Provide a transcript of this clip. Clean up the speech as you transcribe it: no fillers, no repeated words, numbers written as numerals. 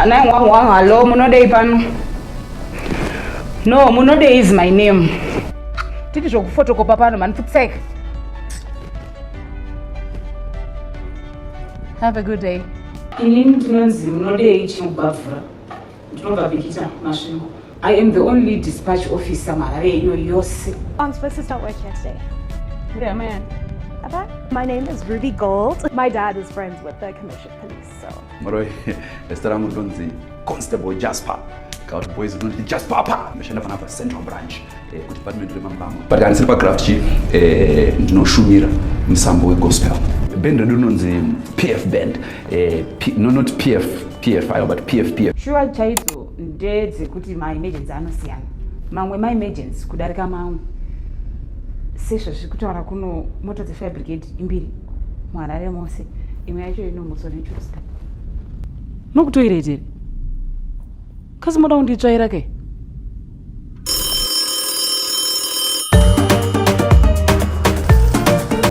Hello, Munode Pano. No, Munode is my name. Did you photocopy Pano man for sake? Have a good day. I am the only dispatch officer. I'm supposed to start work here today. Yeah, man. My name is Ruby Gold. My dad is friends with the commission police, so. Moroy, Estaramu Donzi, Constable Jasper. Called boys don't Jasper Pa. Mission of another central branch. Department remember. But I answer craft no Shumira, Msambo gospel. Band Redunonzi PF band. No, not PFI, but PFPF. Sure, Chaito, dead, Kuti, my emergency, Anosian. Man, with my emergency, could I come out? Session, she could have a motor the fabricate in Billy. One I don't say, imagine no more so. No to it. Cause Madame did try again.